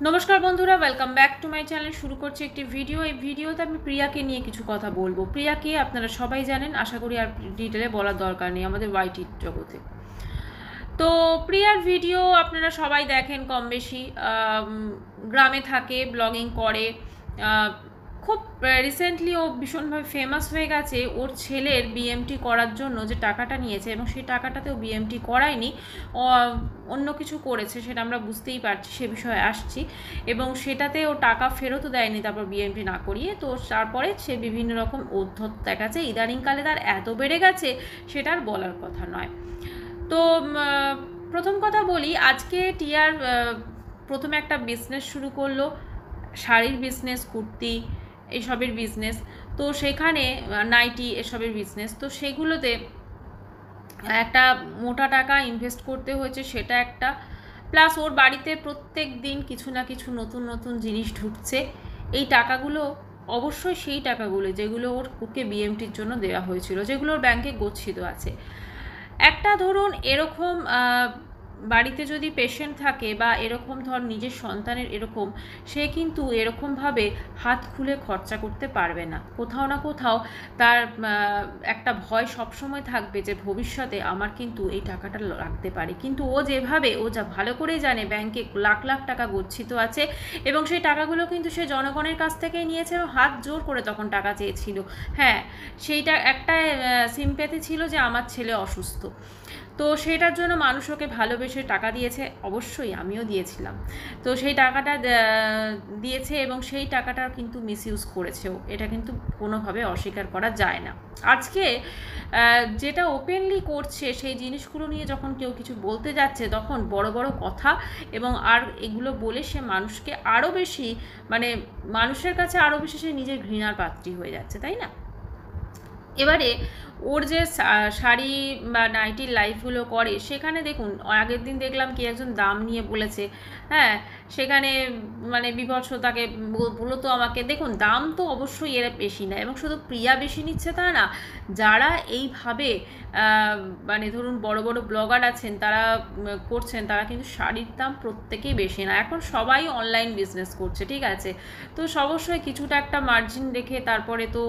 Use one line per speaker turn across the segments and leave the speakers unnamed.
নমস্কার বন্ধুরা, welcome back to my channel. শুরু করছি একটি ভিডিও। এই ভিডিওতে আমি প্রিয়াকে নিয়ে কিছু কথা বলবো। প্রিয়াকে আপনারা সবাই জানেন, আশা করি আর ডিটেলে বলার দরকার নেই আমাদের ওয়াইটি জগতে। তো প্রিয়ার ভিডিও আপনারা সবাই দেখেন কম বেশি। গ্রামে থাকে, ব্লগিং করে। খুব রিসেন্টলি ও ভীষণভাবে ফেমাস হয়ে গেছে ওর ছেলের বিএমটি করার জন্য যে টাকাটা নিয়েছে, এবং সেই টাকাটাতেও বিএমটি করায়নি, অন্য কিছু করেছে, সেটা আমরা বুঝতেই পারছি, সে বিষয়ে আসছি। এবং সেটাতে ও টাকা ফেরতও দেয়নি তারপর বিএমটি না করিয়ে। তো তারপরে সে বিভিন্ন রকম উদ্ধত দেখাচ্ছে, ইদানিংকালে তার এত বেড়ে গেছে সেটা আর বলার কথা নয়। তো প্রথম কথা বলি, আজকে টিয়ার প্রথমে একটা বিজনেস শুরু করলো, শাড়ির বিজনেস, কুর্তি এসবের বিজনেস। তো সেখানে নাইটি এসবের বিজনেস, তো সেগুলোতে একটা মোটা টাকা ইনভেস্ট করতে হয়েছে, সেটা একটা। প্লাস ওর বাড়িতে প্রত্যেক দিন কিছু না কিছু নতুন নতুন জিনিস ঢুকছে। এই টাকাগুলো অবশ্যই সেই টাকাগুলো যেগুলো ওকে বিএমটির জন্য দেওয়া হয়েছিল, যেগুলো ওর ব্যাংকে গচ্ছিত আছে। একটা ধরুন এরকম বাড়িতে যদি পেশেন্ট থাকে বা এরকম ধর নিজের সন্তানের এরকম, সে কিন্তু এরকমভাবে হাত খুলে খরচা করতে পারবে না। কোথাও না কোথাও তার একটা ভয় সবসময় থাকবে যে ভবিষ্যতে আমার কিন্তু এই টাকাটা লাগতে পারে। কিন্তু ও যেভাবে, ও যা ভালো করেই জানে ব্যাংকে লাখ লাখ টাকা গচ্ছিত আছে, এবং সেই টাকাগুলো কিন্তু সে জনগণের কাছ থেকেই নিয়েছে, এবং হাত জোর করে তখন টাকা চেয়েছিল। হ্যাঁ, সেইটা একটা সিম্প্যাথি ছিল যে আমার ছেলে অসুস্থ, তো সেটার জন্য মানুষ ওকে ভালোবেসে টাকা দিয়েছে, অবশ্যই আমিও দিয়েছিলাম। তো সেই টাকাটা দিয়েছে, এবং সেই টাকাটা কিন্তু মিসইউজ করেছেও, এটা কিন্তু কোনোভাবে অস্বীকার করা যায় না। আজকে যেটা ওপেনলি করছে, সেই জিনিসগুলো নিয়ে যখন কেউ কিছু বলতে যাচ্ছে, তখন বড় বড় কথা এবং আর এগুলো বলে সে মানুষকে আরও বেশি, মানে মানুষের কাছে আরও বেশি সে নিজের ঘৃণার পাত্রী হয়ে যাচ্ছে, তাই না? এবারে ওর যে শাড়ি বা নাইটির লাইফগুলো করে, সেখানে দেখুন আগের দিন দেখলাম কি একজন দাম নিয়ে বলেছে, হ্যাঁ, সেখানে মানে বিভৎস তাকে বলো তো আমাকে। দেখুন, দাম তো অবশ্যই এরা বেশি নেয়, এবং শুধু প্রিয়া বেশি নিচ্ছে তা না, যারা এইভাবে মানে ধরুন বড় বড় ব্লগার আছেন, তারা করছেন, তারা কিন্তু শাড়ির দাম প্রত্যেকেই বেশি না। এখন সবাই অনলাইন বিজনেস করছে, ঠিক আছে, তো অবশ্যই কিছুটা একটা মার্জিন রেখে তারপরে তো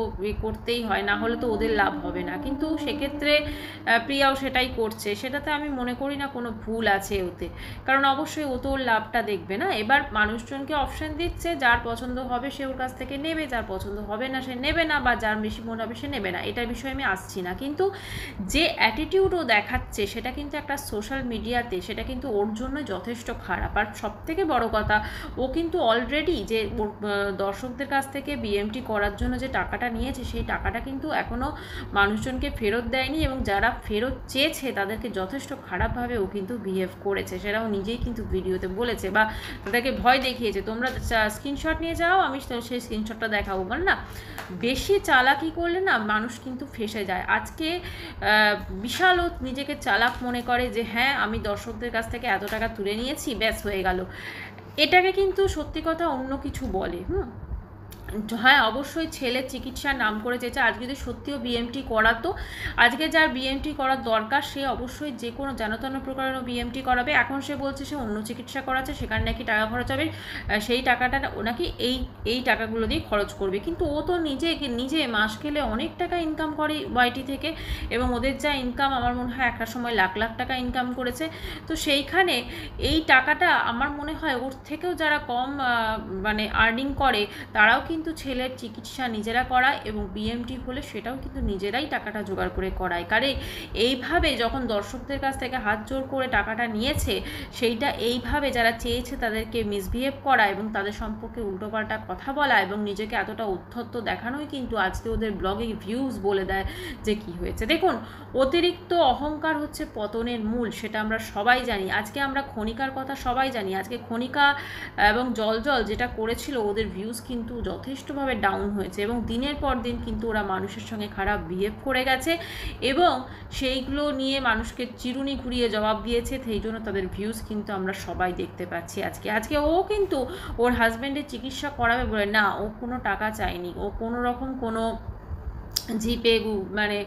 করতেই হয়, না হলে তো ওদের লাভ হবে না। কিন্তু সেক্ষেত্রে প্রিয়াও সেটাই করছে, সেটাতে আমি মনে করি না কোনো ভুল আছে ওতে, কারণ অবশ্যই ও তো ওর লাভটা দেখবে না। এবার মানুষজনকে অপশন দিচ্ছে, যার পছন্দ হবে সে ওর কাছ থেকে নেবে, যার পছন্দ হবে না সে নেবে না, বা যার বেশি মনে হবে সে নেবে না, এটার বিষয়ে আমি আসছি না। কিন্তু যে অ্যাটিটিউড ও দেখাচ্ছে, সেটা কিন্তু একটা সোশ্যাল মিডিয়াতে, সেটা কিন্তু ওর জন্য যথেষ্ট খারাপ। আর সব থেকে বড় কথা, ও কিন্তু অলরেডি যে দর্শকদের কাছ থেকে বিএমটি করার জন্য যে টাকাটা নিয়েছে, সেই টাকাটা কিন্তু এখনও মানুষজনকে ফেরত দেয়নি, এবং যারা ফেরত চেয়েছে তাদেরকে যথেষ্ট খারাপভাবে ও কিন্তু বিহেভ করেছে, সেটাও নিজেই কিন্তু ভিডিওতে বলেছে, বা তাদেরকে ভয় দেখিয়েছে, তোমরা স্ক্রিনশট নিয়ে যাও, আমি সেই স্ক্রিনশটটা দেখাবো। মানে না, বেশি চালাকি করলে না মানুষ কিন্তু ফেঁসে যায়। আজকে বিশাল ও নিজেকে চালাক মনে করে যে হ্যাঁ, আমি দর্শকদের কাছ থেকে এত টাকা তুলে নিয়েছি, ব্যাস হয়ে গেল। এটাকে কিন্তু সত্যি কথা অন্য কিছু বলে। হ্যাঁ, অবশ্যই ছেলের চিকিৎসার নাম করে চেয়েছে। আজকে যদি সত্যিও বিএমটি করাতো, আজকে যার বিএমটি করার দরকার সে অবশ্যই যে কোনো যেন প্রকারের বিএমটি করাবে। এখন সে বলছে সে অন্য চিকিৎসা করাচ্ছে, সেখানে নাকি টাকা খরচ হবে, সেই টাকাটা ও নাকি এই টাকাগুলো দিয়ে খরচ করবে। কিন্তু ও তো নিজে মাস খেলে অনেক টাকা ইনকাম করে ওয়াইটি থেকে, এবং ওদের যা ইনকাম আমার মনে হয় একটা সময় লাখ লাখ টাকা ইনকাম করেছে। তো সেইখানে এই টাকাটা আমার মনে হয় ওর থেকেও যারা কম মানে আর্নিং করে, তারাও কিন্তু ছেলের চিকিৎসা নিজেরা করায়, এবং বিএমটি হলে সেটাও কিন্তু নিজেরাই টাকাটা জোগাড় করে করায়। কারণ এইভাবে যখন দর্শকদের কাছ থেকে হাত জোর করে টাকাটা নিয়েছে, সেইটা এইভাবে যারা চেয়েছে তাদেরকে মিসবিহেভ করা, এবং তাদের সম্পর্কে উল্টোপাল্টা কথা বলা, এবং নিজেকে এতটা উদ্ধত্ত দেখানোই কিন্তু আজকে ওদের ব্লগে ভিউজ বলে দেয় যে কি হয়েছে। দেখুন, অতিরিক্ত অহংকার হচ্ছে পতনের মূল, সেটা আমরা সবাই জানি। আজকে আমরা ক্ষণিকার কথা সবাই জানি, আজকে ক্ষণিকা এবং জল যেটা করেছিল, ওদের ভিউজ কিন্তু যথেষ্টভাবে ডাউন হয়েছে, এবং দিনের পর দিন কিন্তু ওরা মানুষের সঙ্গে খারাপ বিহেভ করে গেছে, এবং সেইগুলো নিয়ে মানুষকে চিরুনি ঘুরিয়ে জবাব দিয়েছে। সেই জন্য তাদের ভিউজ কিন্তু আমরা সবাই দেখতে পাচ্ছি। আজকে ও কিন্তু ওর হাজব্যান্ডের চিকিৎসা করাবে বলে না, ও কোনো টাকা চায়নি, ও কোনো রকম কোনো জিপে মানে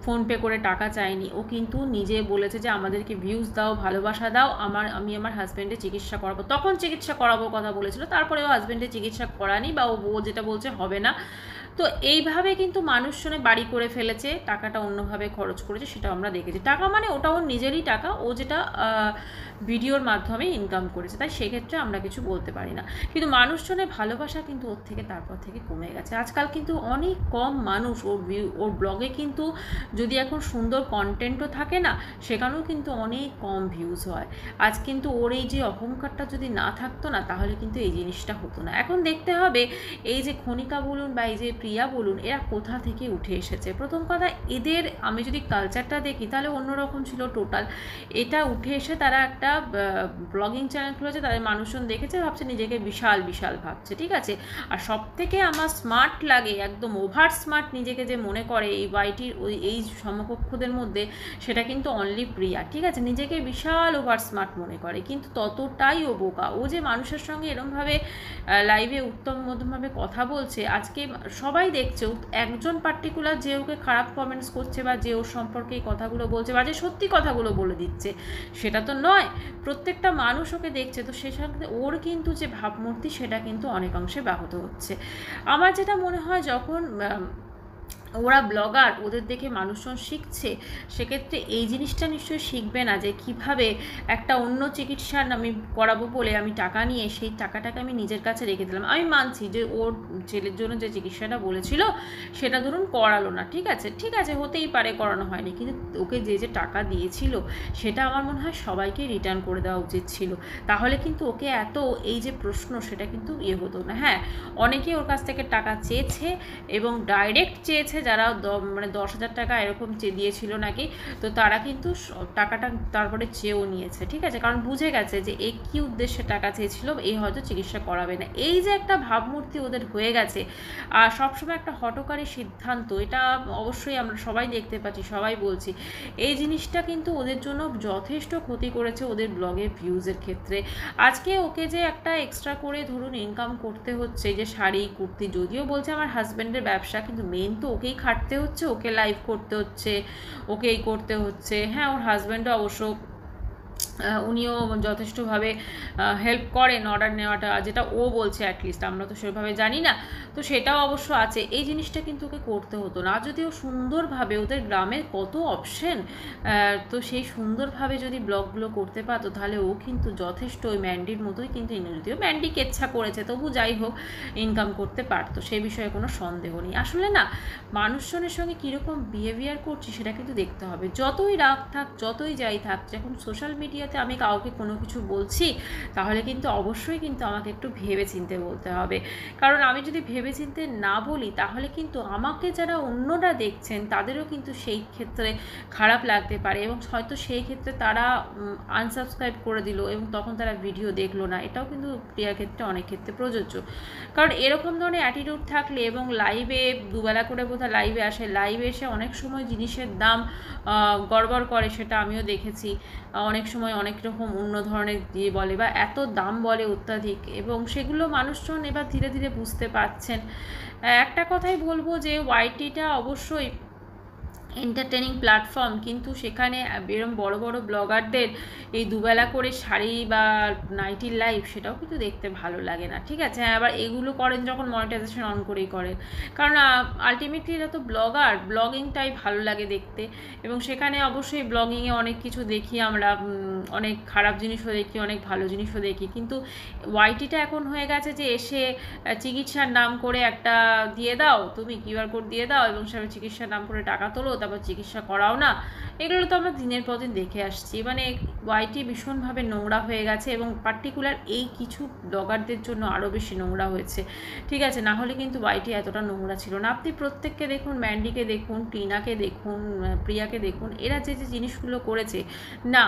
ফোনপে করে টাকা চায়নি, ও কিন্তু নিজে বলেছে যে আমাদেরকে ভিউজ দাও, ভালোবাসা দাও, আমি আমার হাজব্যান্ডের চিকিৎসা করাবো। তখন চিকিৎসা করাবো কথা বলেছিল, তারপরে ও হাজব্যান্ডের চিকিৎসা করানি, বা ও যেটা বলছে হবে না। তো এইভাবে কিন্তু মানুষজনে বাড়ি করে ফেলেছে, টাকাটা অন্যভাবে খরচ করেছে, সেটা আমরা দেখেছি। টাকা মানে ওটা ওর নিজেরই টাকা, ও যেটা ভিডিওর মাধ্যমে ইনকাম করেছে, তাই সেক্ষেত্রে আমরা কিছু বলতে পারি না। কিন্তু মানুষজনের ভালোবাসা কিন্তু ওর থেকে তারপর থেকে কমে গেছে। আজকাল কিন্তু অনেক কম মানুষ ওর ব্লগে কিন্তু, যদি এখন সুন্দর কন্টেন্টও থাকে না, সেখানেও কিন্তু অনেক কম ভিউজ হয়। আজ কিন্তু ওর এই যে অহংকারটা যদি না থাকতো না, তাহলে কিন্তু এই জিনিসটা হতো না। এখন দেখতে হবে এই যে খনিকা বলুন বা এই যে প্রিয়া বলুন, এরা কোথা থেকে উঠে এসেছে। প্রথম কথা, এদের আমি যদি কালচারটা দেখি তাহলে অন্যরকম ছিল টোটাল। এটা উঠে এসে তারা একটা ব্লগিং চ্যানেল খুলেছে, তাদের মানুষজন দেখেছে, ভাবছে নিজেকে বিশাল বিশাল ভাবছে, ঠিক আছে। আর সব থেকে আমার স্মার্ট লাগে, একদম ওভার স্মার্ট নিজেকে যে মনে করে এই ওয়াইটির এই সমকক্ষদের মধ্যে, সেটা কিন্তু অনলি প্রিয়া, ঠিক আছে। নিজেকে বিশাল ওভার স্মার্ট মনে করে, কিন্তু ততটাই ও বোকা। ও যে মানুষের সঙ্গে এরমভাবে লাইভে উত্তম মধ্যমভাবে কথা বলছে, আজকে সবাই দেখছে। একজন পার্টিকুলার যে ওকে খারাপ কমেন্টস করছে, বা যে ওর সম্পর্কে এই কথাগুলো বলছে, বা যে সত্যি কথাগুলো বলে দিচ্ছে, সেটা তো নয়। প্রত্যেকটা মানুষ ওকে দেখছে, তো সেই সঙ্গে ওর কিন্তু যে ভাবমূর্তি, সেটা কিন্তু অনেকাংশে ব্যাহত হচ্ছে। আমার যেটা মনে হয়, যখন ওরা ব্লগার, ওদের দেখে মানুষজন শিখছে, সেক্ষেত্রে এই জিনিসটা নিশ্চয়ই শিখবে না যে কিভাবে একটা অন্য চিকিৎসা আমি করাবো বলে আমি টাকা নিয়ে সেই টাকাটাকে আমি নিজের কাছে রেখে দিলাম। আমি মানছি যে ওর ছেলের জন্য যে চিকিৎসাটা বলেছিল সেটা ধরুন করালো না, ঠিক আছে, ঠিক আছে, হতেই পারে করানো হয়নি, কিন্তু ওকে যে টাকা দিয়েছিল সেটা আমার মনে হয় সবাইকে রিটার্ন করে দেওয়া উচিত ছিল। তাহলে কিন্তু ওকে এত এই যে প্রশ্ন, সেটা কিন্তু হতো না। হ্যাঁ, অনেকেই ওর কাছ থেকে টাকা চেয়েছে, এবং ডাইরেক্ট চেয়েছে, যারা মানে 10,000 টাকা এরকম দিয়েছিল নাকি, তো তারা কিন্তু টাকাটা তারপরে চেয়েও নিয়েছে, ঠিক আছে, কারণ বুঝে গেছে যে এই কী উদ্দেশ্যে টাকা চেয়েছিল, এই হয়তো চিকিৎসা করাবে না। এই যে একটা ভাবমূর্তি ওদের হয়ে গেছে, আর সবসময় একটা হঠকারী সিদ্ধান্ত, এটা অবশ্যই আমরা সবাই দেখতে পাচ্ছি, সবাই বলছি, এই জিনিসটা কিন্তু ওদের জন্য যথেষ্ট ক্ষতি করেছে ওদের ব্লগের ভিউজের ক্ষেত্রে। আজকে ওকে যে একটা এক্সট্রা করে ধরুন ইনকাম করতে হচ্ছে, যে শাড়ি কুর্তি, যদিও বলছে আমার হাজব্যান্ডের ব্যবসা, কিন্তু মেন তো ওকেই খাটতে হচ্ছে, ওকে লাইভ করতে হচ্ছে, ওকেই করতে হচ্ছে। হ্যাঁ, ওর হাজব্যান্ডও অবশ্য উনিও যথেষ্টভাবে হেল্প করেন অর্ডার নেওয়াটা, যেটা ও বলছে, অ্যাটলিস্ট আমরা তো সেভাবে জানি না, তো সেটাও অবশ্য আছে। এই জিনিসটা কিন্তু ওকে করতে হতো না। যদি ও সুন্দরভাবে, ওদের গ্রামের কত অপশন, তো সেই সুন্দরভাবে যদি ব্লগগুলো করতে পারতো, তাহলে ও কিন্তু যথেষ্ট ওই ম্যান্ডির মতোই, কিন্তু যদিও ম্যান্ডি কেচ্ছা করেছে, তবু যাই হোক ইনকাম করতে পারতো, সেই বিষয়ে কোনো সন্দেহ নেই। আসলে না, মানুষজনের সঙ্গে কীরকম বিহেভিয়ার করছি সেটা কিন্তু দেখতে হবে। যতই রাগ থাক, যতই যাই থাক, যখন সোশ্যাল মিডিয়াতে আমি কাউকে কোনো কিছু বলছি, তাহলে কিন্তু অবশ্যই কিন্তু আমাকে একটু ভেবে চিন্তে বলতে হবে। কারণ আমি যদি ভেবে চিন্তে না বলি, তাহলে কিন্তু আমাকে যারা অন্যরা দেখছেন, তাদেরও কিন্তু সেই ক্ষেত্রে খারাপ লাগতে পারে, এবং হয়তো সেই ক্ষেত্রে তারা আনসাবস্ক্রাইব করে দিল, এবং তখন তারা ভিডিও দেখলো না। এটাও কিন্তু প্রিয়ার ক্ষেত্রে অনেক ক্ষেত্রে প্রযোজ্য। কারণ এরকম ধরনের অ্যাটিটিউড থাকলে, এবং লাইভে দুবেলা করে বোধহয় লাইভে আসে, লাইভে এসে অনেক সময় জিনিসের দাম গড়বড় করে, সেটা আমিও দেখেছি। অনেক সময় অনেক রকম অন্য ধরনের দিয়ে বলে, বা এত দাম বলে অত্যাধিক, এবং সেগুলো মানুষজন এবার ধীরে ধীরে বুঝতে পারছেন। একটা কথাই বলবো যে ওয়াইটিটা অবশ্যই এন্টারটেনিং প্ল্যাটফর্ম, কিন্তু সেখানে এরম বড় বড় ব্লগারদের এই দুবেলা করে শাড়ি বা নাইটির লাইভ, সেটাও কিন্তু দেখতে ভালো লাগে না, ঠিক আছে। হ্যাঁ, আবার এগুলো করেন যখন মনিটাইজেশন অন করেই করেন, কারণ আলটিমেটলি এটা তো ব্লগার, ব্লগিংটাই ভালো লাগে দেখতে, এবং সেখানে অবশ্যই ব্লগিংয়ে অনেক কিছু দেখি আমরা, অনেক খারাপ জিনিসও দেখি, অনেক ভালো জিনিসও দেখি, কিন্তু ওয়াইটিটা এখন হয়ে গেছে যে এসে চিকিৎসার নাম করে একটা দিয়ে দাও, তুমি কিউআর কোড দিয়ে দাও, এবং সে চিকিৎসার নাম করে টাকা তোলো, তারপর চিকিৎসা করাও না। এগুলো তো আমরা দিনের পর দিন দেখে আসছি। মানে ওয়াইটি ভীষণভাবে নোংরা হয়ে গেছে, এবং পার্টিকুলার এই কিছু ব্লগারদের জন্য আরও বেশি নোংরা হয়েছে, ঠিক আছে। না হলে কিন্তু ওয়াইটি এতটা নোংরা ছিল না। আপনি প্রত্যেককে দেখুন, ম্যান্ডিকে দেখুন, টিনাকে দেখুন, প্রিয়াকে দেখুন, এরা যে যে জিনিসগুলো করেছে, না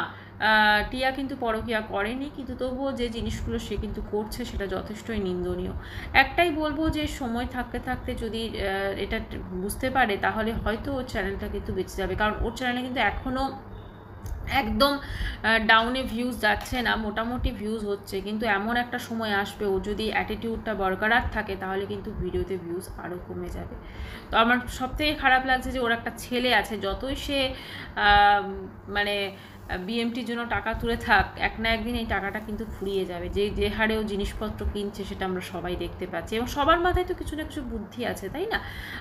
টিয়া কিন্তু পরকীয়া করেনি, কিন্তু তবুও যে জিনিসগুলো সে কিন্তু করছে, সেটা যথেষ্টই নিন্দনীয়। একটাই বলবো যে সময় থাকতে থাকতে যদি এটা বুঝতে পারে, তাহলে হয়তো ওর চ্যানেলটা কিন্তু বেঁচে যাবে, কারণ ওর চ্যানেলে কিন্তু এখনও একদম ডাউনে ভিউজ যাচ্ছে না, মোটামুটি ভিউজ হচ্ছে, কিন্তু এমন একটা সময় আসবে ও যদি অ্যাটিটিউডটা বরকরার থাকে তাহলে কিন্তু ভিডিওতে ভিউজ আরও কমে যাবে। তো আমার সবথেকে খারাপ লাগছে যে ওর একটা ছেলে আছে, যতই সে মানে বিএমটির জন্য টাকা তুলে থাক, এক না একদিন এই টাকাটা কিন্তু ফুরিয়ে যাবে। যে হারে ও জিনিসপত্র কিনছে সেটা আমরা সবাই দেখতে পাচ্ছি, এবং সবার মাথায় তো কিছু না কিছু বুদ্ধি আছে, তাই না?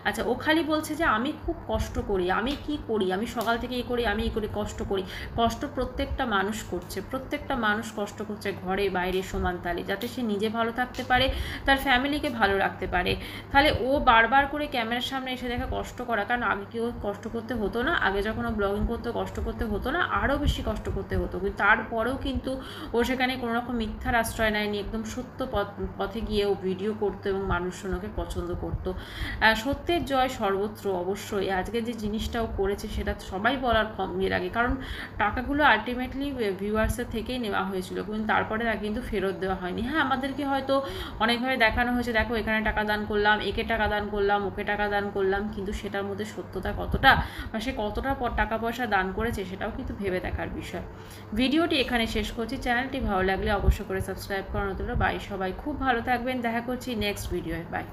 আচ্ছা, ও খালি বলছে যে আমি খুব কষ্ট করি, আমি কি করি, আমি সকাল থেকে এই করি, আমি এই করি, কষ্ট করি। কষ্ট প্রত্যেকটা মানুষ করছে, প্রত্যেকটা মানুষ কষ্ট করছে ঘরে বাইরে সমান তালে, যাতে সে নিজে ভালো থাকতে পারে, তার ফ্যামিলিকে ভালো রাখতে পারে। তাহলে ও বারবার করে ক্যামেরার সামনে এসে দেখা কষ্ট করা, কারণ আগে কেউ কষ্ট করতে হতো না, আগে যখন ও ব্লগিং করতে কষ্ট করতে হতো না, আরও বেশি কষ্ট করতে হতো, কিন্তু তারপরেও কিন্তু ও সেখানে কোনো রকম মিথ্যার আশ্রয় নেয়নি, একদম সত্য পথে গিয়ে ও ভিডিও করতো এবং মানুষজন ওকে পছন্দ করতো। সত্যের জয় সর্বত্র, অবশ্যই। আজকে যে জিনিসটাও করেছে সেটা সবাই বলার কম এর আগে, কারণ টাকাগুলো আলটিমেটলি ভিউয়ার্সের থেকেই নেওয়া হয়েছিল, কিন্তু তারপরে কিন্তু ফেরত দেওয়া হয়নি। হ্যাঁ, আমাদেরকে হয়তো অনেকভাবে দেখানো হয়েছে, দেখো এখানে টাকা দান করলাম, একে টাকা দান করলাম, ওকে টাকা দান করলাম, কিন্তু সেটার মধ্যে সত্যতা কতটা, বা সে কতটা টাকা পয়সা দান করেছে সেটাও কিন্তু ভেবে দেখার বিষয়। ভিডিওটি এখানে শেষ করছি। চ্যানেলটি ভালো লাগলে অবশ্যই করে সাবস্ক্রাইব করানো হতো। বাই, সবাই খুব ভালো থাকবেন, দেখা করছি নেক্সট ভিডিওয়ে। বাই।